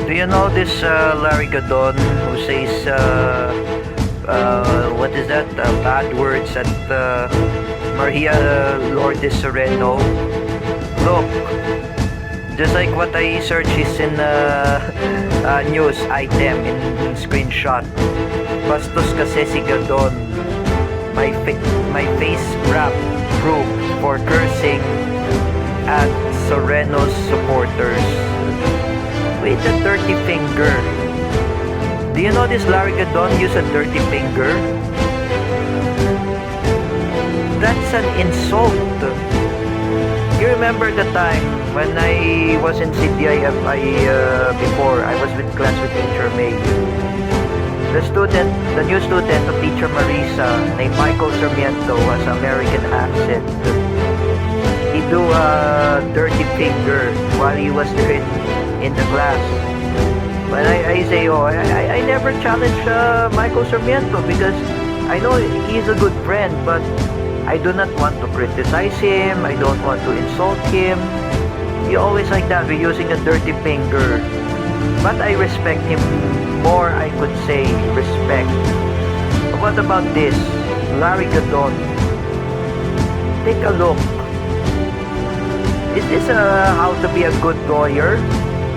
Do you know this Larry Gadon who says what is that? Bad words at Maria Lourdes Serrano? Look, just like what I search is in news item in screenshot. Bastos kasi si Gadon. My face rap proof for cursing at Serrano's supporters with a dirty finger. Do you know this Larry Gadon use a dirty finger? That's an insult. You remember the time when I was in CDIFI before I was with class with Teacher May. The new student of Teacher Marisa named Michael Sarmiento has American accent. He do a dirty finger while he was there in the class. But I say, I never challenge Michael Sarmiento because I know he's a good friend, but I do not want to criticize him. I don't want to insult him. He always like that. We're using a dirty finger. But I respect him more, I could say, respect. But what about this? Larry Gadon. Take a look. Is this how to be a good lawyer?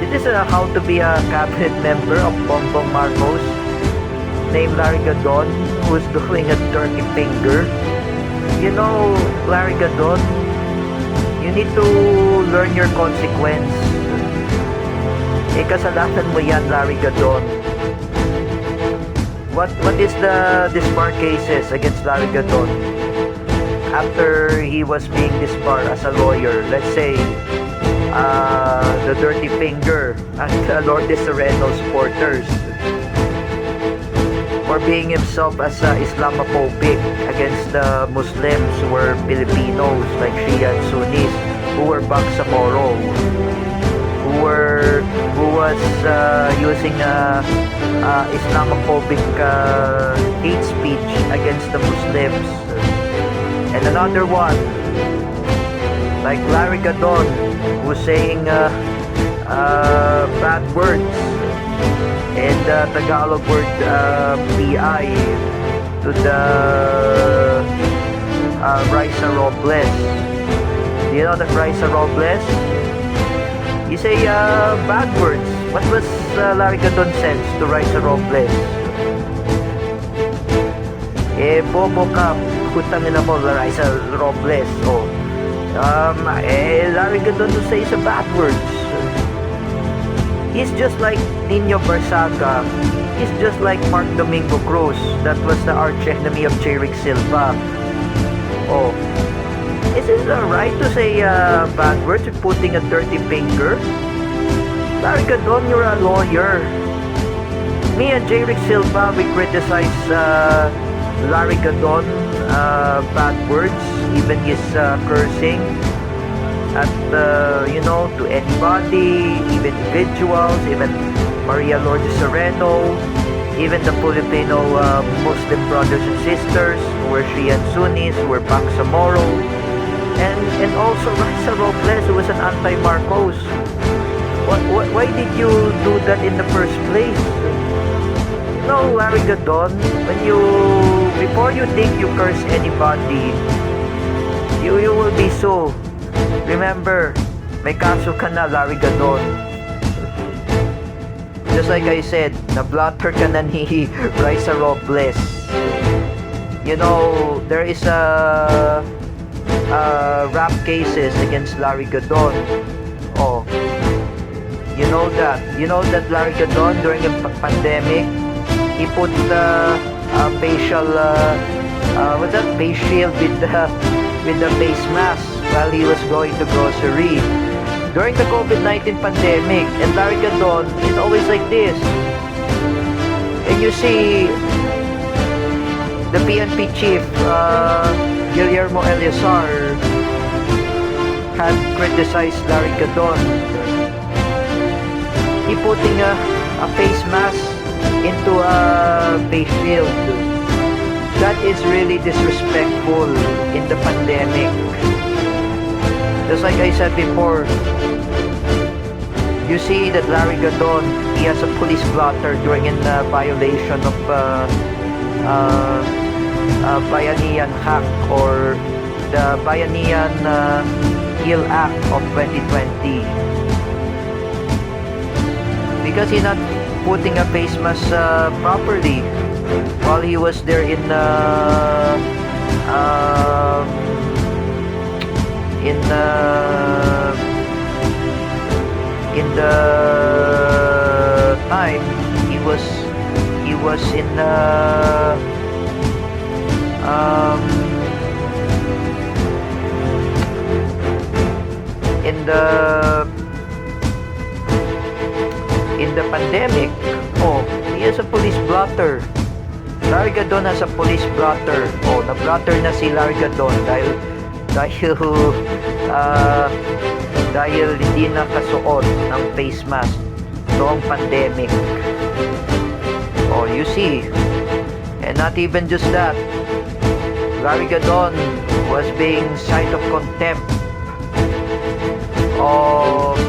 Is this how to be a cabinet member of Bongbong Marcos named Larry Gadon who's doing a dirty finger? You know, Larry Gadon, you need to learn your consequence. Kasalanan mo yan, Larry Gadon. What is the disbar cases against Larry Gadon? After he was being disbarred as a lawyer, let's say, the dirty finger at Lourdes Serrano supporters, or being himself as Islamophobic against the Muslims who were Filipinos like Shia and Sunnis who were Bangsamoro, who was using Islamophobic hate speech against the Muslims. And another one like Larry Gadon who's saying bad words and Tagalog word PI to the Raisa Robles. Do you know that Raisa Robles? You say bad words. What was Larry Gadon says to Raisa Robles? Bobo ka, putang ina mo, Raisa Robles. Larry Gadon who says bad words. He's just like Nino Barsaga. He's just like Mark Domingo Cruz. That was the arch enemy of Jerick Silva. Is it right to say bad words with putting a dirty finger? Larry Gadon, you're a lawyer. Me and Jerick Silva, we criticize Larry Gadon bad words, even his cursing at to anybody, even individuals, even Maria Lourdes Serrano, even the Filipino Muslim brothers and sisters who were Shia and Sunnis, who were Bangsamoro, and also Raisa Robles, who was an anti-Marcos. Why did you do that in the first place? No, Larry Gadon, before you think you curse anybody, you will be so. Remember, may kaso ka na, Larry Gadon. Just like I said, na-blotter ka na ni Raisa Robles. You know, there is a rap cases against Larry Gadon. You know that Larry Gadon during the pandemic, he put the facial face shield with the face mask while he was going to grocery during the COVID-19 pandemic. And Larry Gadon is always like this. And you see the PNP chief Guillermo Eleazar had criticized Larry Gadon. He putting a face mask into a face shield. That is really disrespectful in the pandemic. Just like I said before, You see that Larry Gadon, he has a police blotter during in violation of Bayanihan Hack or the Bayanihan Heal Act of 2020. Because he's not putting a face mask properly while he was there in the time he was in the pandemic. Oh, he has a police blotter. Larry Gadon has a police blotter. Oh, na-blotter na si Larry Gadon dahil hindi nakasuot ng face mask noong pandemic. Oh, you see. And not even just that. Larry Gadon was being cited of contempt of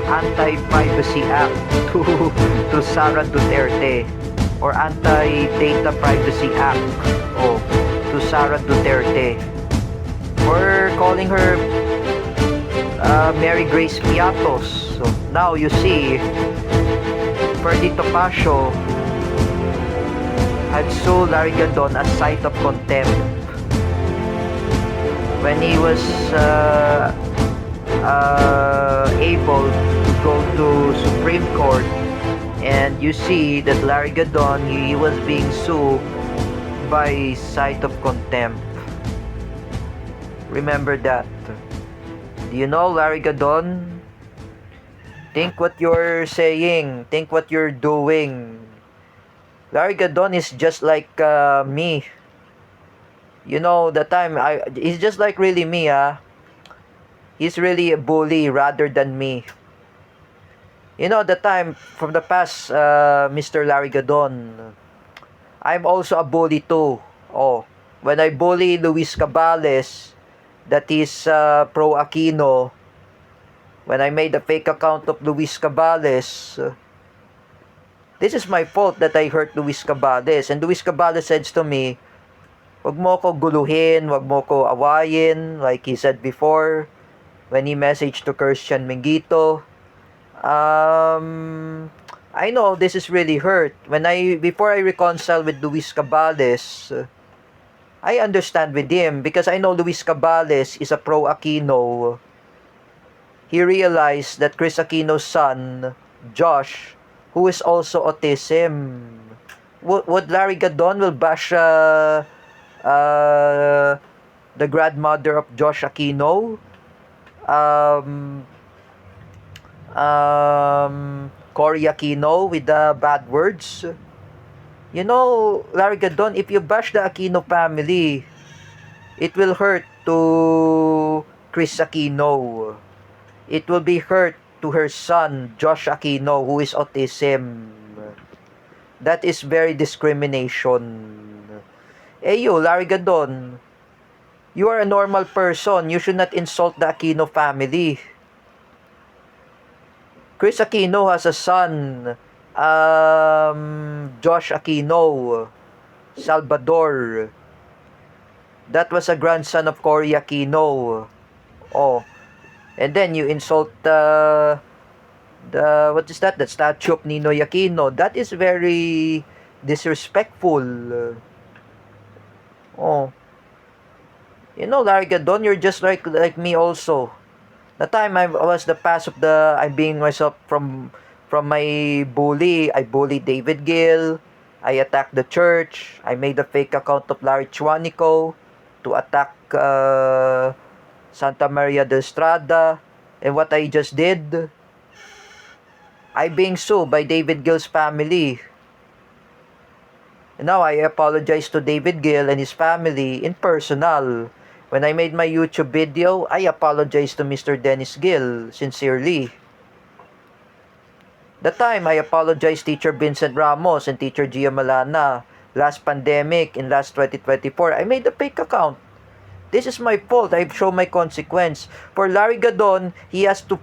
Anti-Privacy Act to Sara Duterte or Anti-Data Privacy Act to Sara Duterte for calling her Mary Grace Piatos. So now you see Ferdy Topacio had sued Larry Gadon as cite of contempt when he was able to go to Supreme Court, and you see that Larry Gadon, he was being sued by cite of contempt. Remember that. Do you know, Larry Gadon? Think what you're saying. Think what you're doing. Larry Gadon is just like me. You know, the time he's just like really me, He's really a bully rather than me. You know, the time from the past, Mr. Larry Gadon, I'm also a bully too. Oh, when I bully Luis Cabales, that is pro Aquino, when I made a fake account of Luis Cabales, this is my fault that I hurt Luis Cabales. And Luis Cabales says to me, wag mo ko guluhin, wag mo ko awayin, like he said before, when he messaged to Christian Mingito. I know this is really hurt. Before I reconcile with Luis Cabales, I understand with him because I know Luis Cabales is a pro Aquino. He realized that Chris Aquino's son, Josh, who is also autism, would Larry Gadon will bash the grandmother of Josh Aquino, Cory Aquino, with the bad words. You know, Larry Gadon, if you bash the Aquino family, it will hurt to Chris Aquino. It will be hurt to her son, Josh Aquino, who is autism. That is very discrimination. You, Larry Gadon, you are a normal person. You should not insult the Aquino family. Chris Aquino has a son, Josh Aquino, Salvador. That was a grandson of Cory Aquino. Oh, and then you insult the what is that? The statue of Ninoy Aquino. That is very disrespectful. Oh, you know, Larry Gadon, you're just like me also. The time I was the past of I'm being myself from my bully. I bullied David Gill. I attacked the church. I made a fake account of Larry Chuanico to attack Santa Maria de Estrada. And what I just did, I being sued by David Gill's family. And now I apologize to David Gill and his family in personal. When I made my YouTube video, I apologize to Mr. Dennis Gill sincerely. The time I apologized Teacher Vincent Ramos and Teacher Gia Malana last pandemic in last 2024, I made a fake account This is my fault. I've shown my consequence. For Larry Gadon, he has to